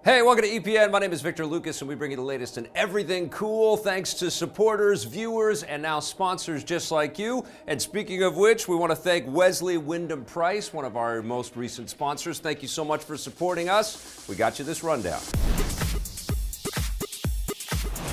Hey, welcome to EPN. My name is Victor Lucas, and we bring you the latest in everything cool thanks to supporters, viewers, and now sponsors just like you. And speaking of which, we want to thank Wesley Wyndham Price, one of our most recent sponsors. Thank you so much for supporting us. We got you this rundown.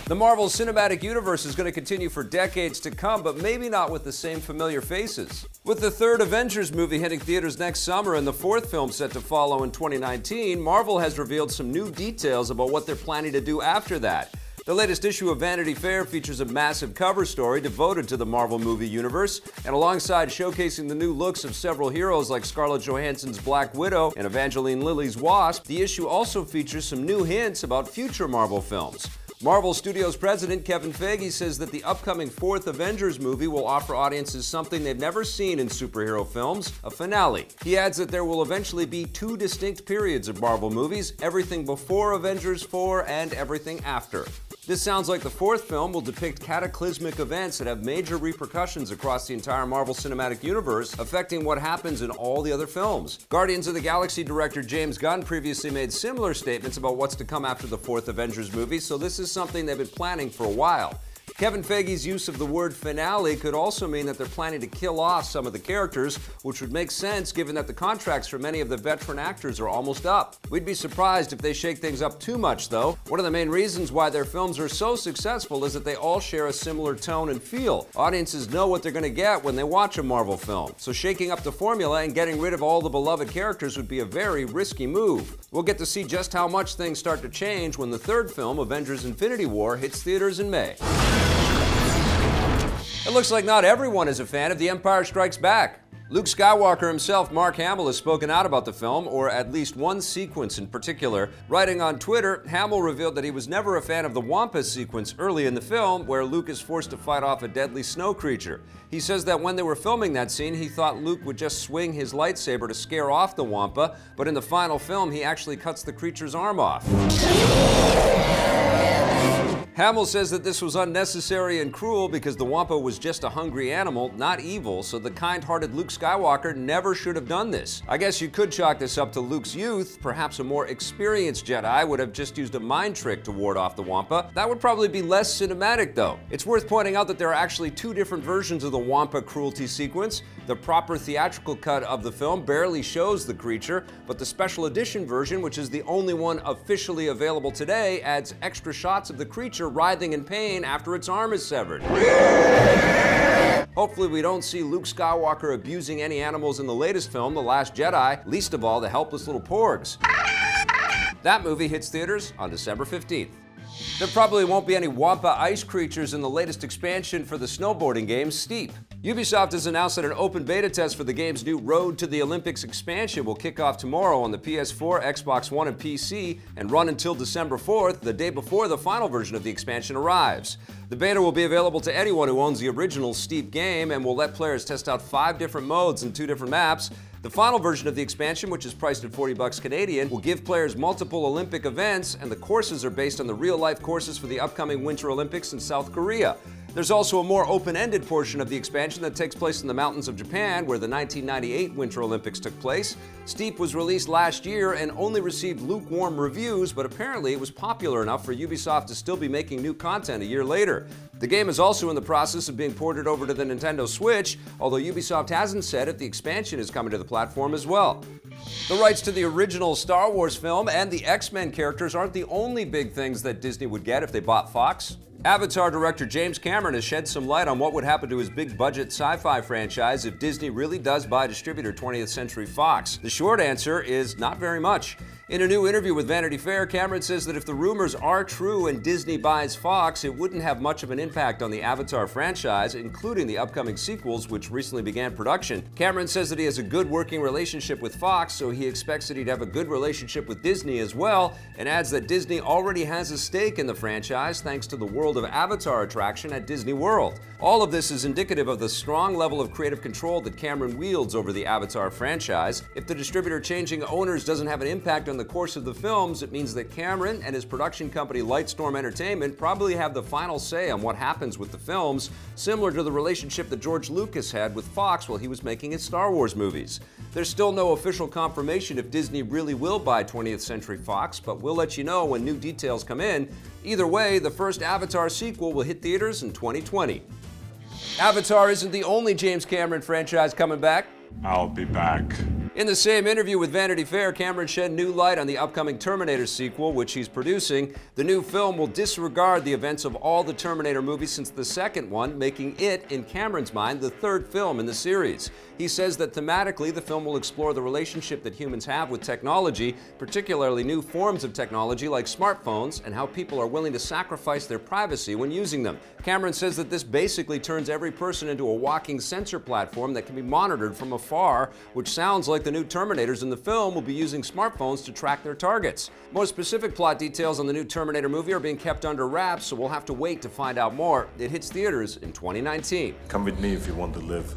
The Marvel Cinematic Universe is going to continue for decades to come, but maybe not with the same familiar faces. With the third Avengers movie hitting theaters next summer and the fourth film set to follow in 2019, Marvel has revealed some new details about what they're planning to do after that. The latest issue of Vanity Fair features a massive cover story devoted to the Marvel movie universe, and alongside showcasing the new looks of several heroes like Scarlett Johansson's Black Widow and Evangeline Lilly's Wasp, the issue also features some new hints about future Marvel films. Marvel Studios president Kevin Feige says that the upcoming fourth Avengers movie will offer audiences something they've never seen in superhero films, a finale. He adds that there will eventually be two distinct periods of Marvel movies, everything before Avengers 4 and everything after. This sounds like the fourth film will depict cataclysmic events that have major repercussions across the entire Marvel Cinematic Universe, affecting what happens in all the other films. Guardians of the Galaxy director James Gunn previously made similar statements about what's to come after the fourth Avengers movie, so this is something they've been planning for a while. Kevin Feige's use of the word finale could also mean that they're planning to kill off some of the characters, which would make sense given that the contracts for many of the veteran actors are almost up. We'd be surprised if they shake things up too much, though. One of the main reasons why their films are so successful is that they all share a similar tone and feel. Audiences know what they're going to get when they watch a Marvel film, so shaking up the formula and getting rid of all the beloved characters would be a very risky move. We'll get to see just how much things start to change when the third film, Avengers: Infinity War, hits theaters in May. It looks like not everyone is a fan of The Empire Strikes Back. Luke Skywalker himself, Mark Hamill, has spoken out about the film, or at least one sequence in particular. Writing on Twitter, Hamill revealed that he was never a fan of the Wampa sequence early in the film, where Luke is forced to fight off a deadly snow creature. He says that when they were filming that scene, he thought Luke would just swing his lightsaber to scare off the Wampa, but in the final film, he actually cuts the creature's arm off. Hamill says that this was unnecessary and cruel because the Wampa was just a hungry animal, not evil, so the kind-hearted Luke Skywalker never should have done this. I guess you could chalk this up to Luke's youth. Perhaps a more experienced Jedi would have just used a mind trick to ward off the Wampa. That would probably be less cinematic, though. It's worth pointing out that there are actually two different versions of the Wampa cruelty sequence. The proper theatrical cut of the film barely shows the creature, but the special edition version, which is the only one officially available today, adds extra shots of the creature writhing in pain after its arm is severed. Hopefully we don't see Luke Skywalker abusing any animals in the latest film, The Last Jedi, least of all the helpless little porgs. That movie hits theaters on December 15th. There probably won't be any Wampa ice creatures in the latest expansion for the snowboarding game, Steep. Ubisoft has announced that an open beta test for the game's new Road to the Olympics expansion will kick off tomorrow on the PS4, Xbox One, and PC, and run until December 4th, the day before the final version of the expansion arrives. The beta will be available to anyone who owns the original Steep game and will let players test out 5 different modes and 2 different maps. The final version of the expansion, which is priced at $40 Canadian, will give players multiple Olympic events, and the courses are based on the real-life courses for the upcoming Winter Olympics in South Korea. There's also a more open-ended portion of the expansion that takes place in the mountains of Japan, where the 1998 Winter Olympics took place. Steep was released last year and only received lukewarm reviews, but apparently it was popular enough for Ubisoft to still be making new content a year later. The game is also in the process of being ported over to the Nintendo Switch, although Ubisoft hasn't said if the expansion is coming to the platform as well. The rights to the original Star Wars film and the X-Men characters aren't the only big things that Disney would get if they bought Fox. Avatar director James Cameron has shed some light on what would happen to his big-budget sci-fi franchise if Disney really does buy distributor 20th Century Fox. The short answer is not very much. In a new interview with Vanity Fair, Cameron says that if the rumors are true and Disney buys Fox, it wouldn't have much of an impact on the Avatar franchise, including the upcoming sequels, which recently began production. Cameron says that he has a good working relationship with Fox, so he expects that he'd have a good relationship with Disney as well, and adds that Disney already has a stake in the franchise thanks to the World of Avatar attraction at Disney World. All of this is indicative of the strong level of creative control that Cameron wields over the Avatar franchise. If the distributor changing owners doesn't have an impact on the the course of the films, it means that Cameron and his production company Lightstorm Entertainment probably have the final say on what happens with the films, similar to the relationship that George Lucas had with Fox while he was making his Star Wars movies. There's still no official confirmation if Disney really will buy 20th Century Fox, but we'll let you know when new details come in. Either way, the first Avatar sequel will hit theaters in 2020. Avatar isn't the only James Cameron franchise coming back. I'll be back. In the same interview with Vanity Fair, Cameron shed new light on the upcoming Terminator sequel, which he's producing. The new film will disregard the events of all the Terminator movies since the second one, making it, in Cameron's mind, the third film in the series. He says that thematically, the film will explore the relationship that humans have with technology, particularly new forms of technology like smartphones, and how people are willing to sacrifice their privacy when using them. Cameron says that this basically turns every person into a walking sensor platform that can be monitored from afar, which sounds like the new Terminators in the film will be using smartphones to track their targets. More specific plot details on the new Terminator movie are being kept under wraps, so we'll have to wait to find out more. It hits theaters in 2019. Come with me if you want to live.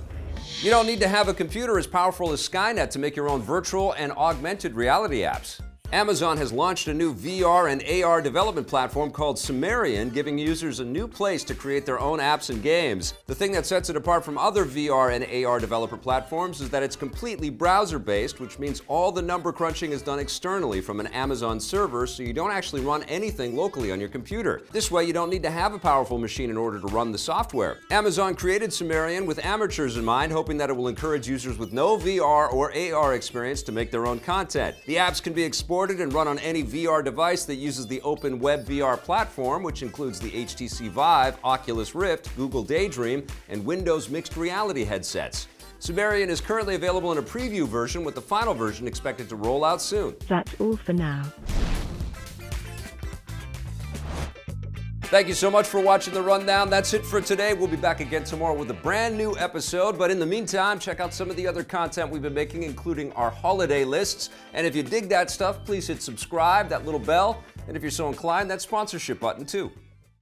You don't need to have a computer as powerful as Skynet to make your own virtual and augmented reality apps. Amazon has launched a new VR and AR development platform called Sumerian, giving users a new place to create their own apps and games. The thing that sets it apart from other VR and AR developer platforms is that it's completely browser-based, which means all the number crunching is done externally from an Amazon server, so you don't actually run anything locally on your computer. This way, you don't need to have a powerful machine in order to run the software. Amazon created Sumerian with amateurs in mind, hoping that it will encourage users with no VR or AR experience to make their own content. The apps can be exported and run on any VR device that uses the Open Web VR platform, which includes the HTC Vive, Oculus Rift, Google Daydream, and Windows mixed reality headsets. Sumerian is currently available in a preview version, with the final version expected to roll out soon. That's all for now. Thank you so much for watching The Rundown. That's it for today. We'll be back again tomorrow with a brand new episode. But in the meantime, check out some of the other content we've been making, including our holiday lists. And if you dig that stuff, please hit subscribe, that little bell. And if you're so inclined, that sponsorship button too.